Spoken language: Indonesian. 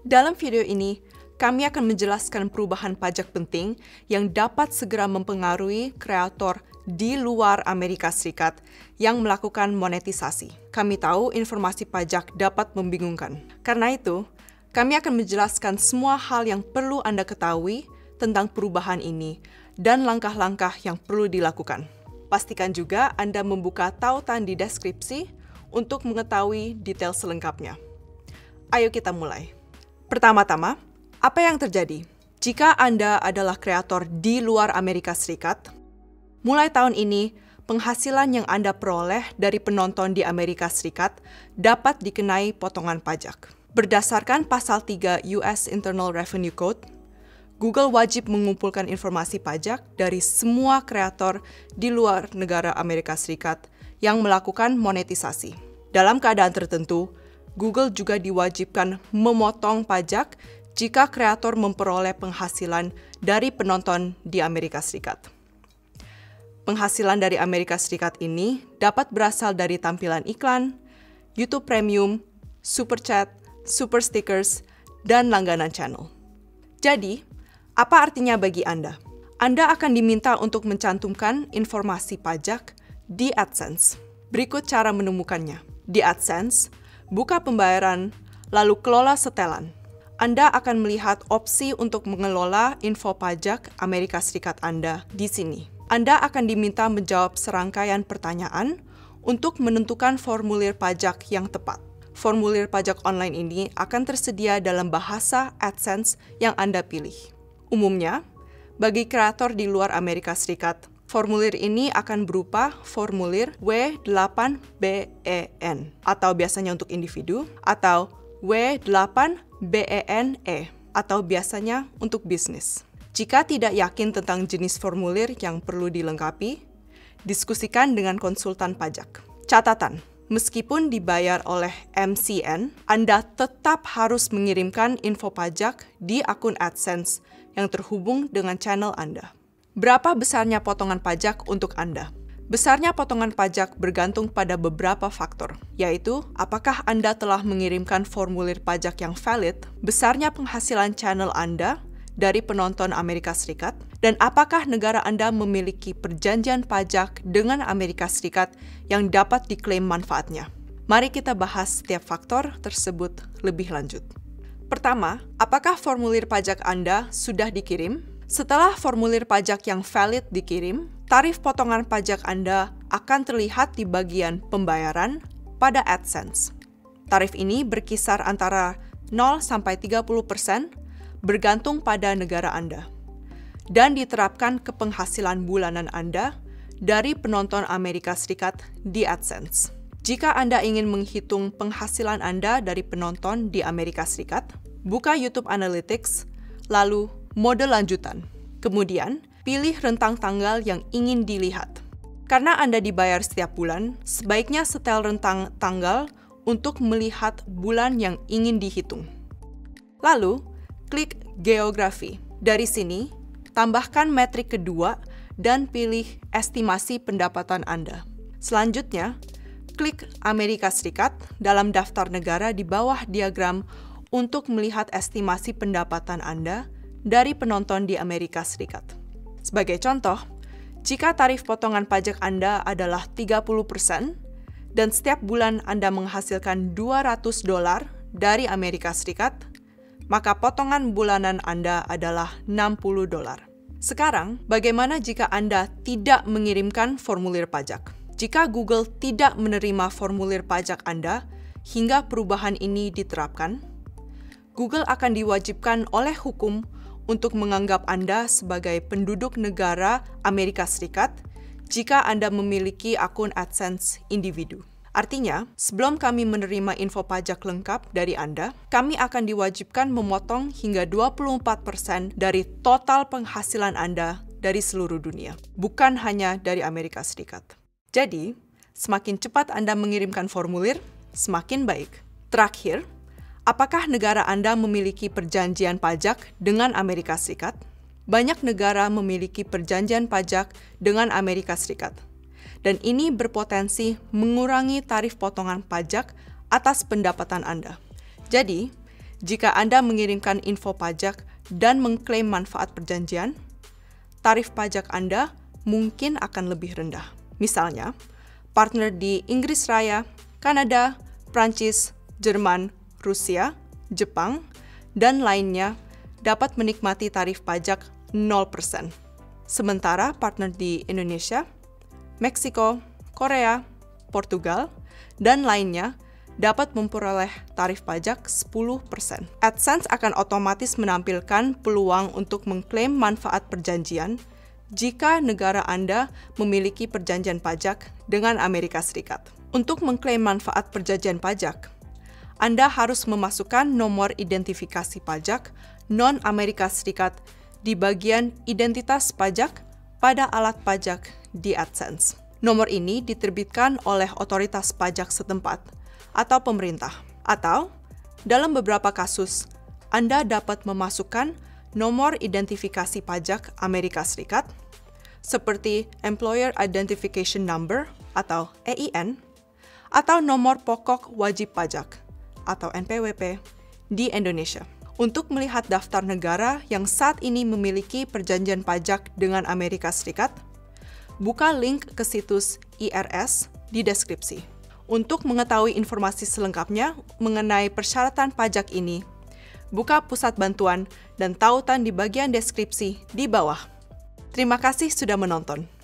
Dalam video ini, kami akan menjelaskan perubahan pajak penting yang dapat segera mempengaruhi kreator di luar Amerika Serikat yang melakukan monetisasi. Kami tahu informasi pajak dapat membingungkan. Karena itu, kami akan menjelaskan semua hal yang perlu Anda ketahui tentang perubahan ini dan langkah-langkah yang perlu dilakukan. Pastikan juga Anda membuka tautan di deskripsi untuk mengetahui detail selengkapnya. Ayo kita mulai. Pertama-tama, apa yang terjadi jika Anda adalah kreator di luar Amerika Serikat? Mulai tahun ini, penghasilan yang Anda peroleh dari penonton di Amerika Serikat dapat dikenai potongan pajak. Berdasarkan Pasal 3 US Internal Revenue Code, Google wajib mengumpulkan informasi pajak dari semua kreator di luar negara Amerika Serikat yang melakukan monetisasi. Dalam keadaan tertentu, Google juga diwajibkan memotong pajak jika kreator memperoleh penghasilan dari penonton di Amerika Serikat. Penghasilan dari Amerika Serikat ini dapat berasal dari tampilan iklan, YouTube Premium, Super Chat, Super Stickers, dan langganan channel. Jadi, apa artinya bagi Anda? Anda akan diminta untuk mencantumkan informasi pajak di AdSense. Berikut cara menemukannya. Di AdSense, buka pembayaran, lalu kelola setelan. Anda akan melihat opsi untuk mengelola info pajak Amerika Serikat Anda di sini. Anda akan diminta menjawab serangkaian pertanyaan untuk menentukan formulir pajak yang tepat. Formulir pajak online ini akan tersedia dalam bahasa AdSense yang Anda pilih. Umumnya, bagi kreator di luar Amerika Serikat, formulir ini akan berupa formulir W8BEN atau biasanya untuk individu, atau W8BENE atau biasanya untuk bisnis. Jika tidak yakin tentang jenis formulir yang perlu dilengkapi, diskusikan dengan konsultan pajak. Catatan, meskipun dibayar oleh MCN, Anda tetap harus mengirimkan info pajak di akun AdSense yang terhubung dengan channel Anda. Berapa besarnya potongan pajak untuk Anda? Besarnya potongan pajak bergantung pada beberapa faktor, yaitu apakah Anda telah mengirimkan formulir pajak yang valid, besarnya penghasilan channel Anda dari penonton Amerika Serikat, dan apakah negara Anda memiliki perjanjian pajak dengan Amerika Serikat yang dapat diklaim manfaatnya. Mari kita bahas setiap faktor tersebut lebih lanjut. Pertama, apakah formulir pajak Anda sudah dikirim? Setelah formulir pajak yang valid dikirim, tarif potongan pajak Anda akan terlihat di bagian pembayaran pada AdSense. Tarif ini berkisar antara 0-30% bergantung pada negara Anda, dan diterapkan ke penghasilan bulanan Anda dari penonton Amerika Serikat di AdSense. Jika Anda ingin menghitung penghasilan Anda dari penonton di Amerika Serikat, buka YouTube Analytics, lalu mode lanjutan. Kemudian, pilih rentang tanggal yang ingin dilihat. Karena Anda dibayar setiap bulan, sebaiknya setel rentang tanggal untuk melihat bulan yang ingin dihitung. Lalu, klik Geografi. Dari sini, tambahkan metrik kedua dan pilih estimasi pendapatan Anda. Selanjutnya, klik Amerika Serikat dalam daftar negara di bawah diagram untuk melihat estimasi pendapatan Anda dari penonton di Amerika Serikat. Sebagai contoh, jika tarif potongan pajak Anda adalah 30% dan setiap bulan Anda menghasilkan $200 dari Amerika Serikat, maka potongan bulanan Anda adalah $60. Sekarang, bagaimana jika Anda tidak mengirimkan formulir pajak? Jika Google tidak menerima formulir pajak Anda hingga perubahan ini diterapkan, Google akan diwajibkan oleh hukum untuk menganggap Anda sebagai penduduk negara Amerika Serikat jika Anda memiliki akun AdSense individu. Artinya, sebelum kami menerima info pajak lengkap dari Anda, kami akan diwajibkan memotong hingga 24% dari total penghasilan Anda dari seluruh dunia, bukan hanya dari Amerika Serikat. Jadi, semakin cepat Anda mengirimkan formulir, semakin baik. Terakhir, apakah negara Anda memiliki perjanjian pajak dengan Amerika Serikat? Banyak negara memiliki perjanjian pajak dengan Amerika Serikat, dan ini berpotensi mengurangi tarif potongan pajak atas pendapatan Anda. Jadi, Jika Anda mengirimkan info pajak dan mengklaim manfaat perjanjian, tarif pajak Anda mungkin akan lebih rendah. Misalnya, partner di Inggris Raya, Kanada, Prancis, Jerman, Rusia, Jepang, dan lainnya dapat menikmati tarif pajak 0%. Sementara partner di Indonesia, Meksiko, Korea, Portugal, dan lainnya dapat memperoleh tarif pajak 10%. AdSense akan otomatis menampilkan peluang untuk mengklaim manfaat perjanjian jika negara Anda memiliki perjanjian pajak dengan Amerika Serikat. Untuk mengklaim manfaat perjanjian pajak, Anda harus memasukkan nomor identifikasi pajak non-Amerika Serikat di bagian identitas pajak pada alat pajak di AdSense. Nomor ini diterbitkan oleh otoritas pajak setempat atau pemerintah. Atau, dalam beberapa kasus, Anda dapat memasukkan nomor identifikasi pajak Amerika Serikat, seperti Employer Identification Number atau EIN, atau nomor pokok wajib pajak atau NPWP di Indonesia. Untuk melihat daftar negara yang saat ini memiliki perjanjian pajak dengan Amerika Serikat, buka link ke situs IRS di deskripsi. Untuk mengetahui informasi selengkapnya mengenai persyaratan pajak ini, buka pusat bantuan dan tautan di bagian deskripsi di bawah. Terima kasih sudah menonton.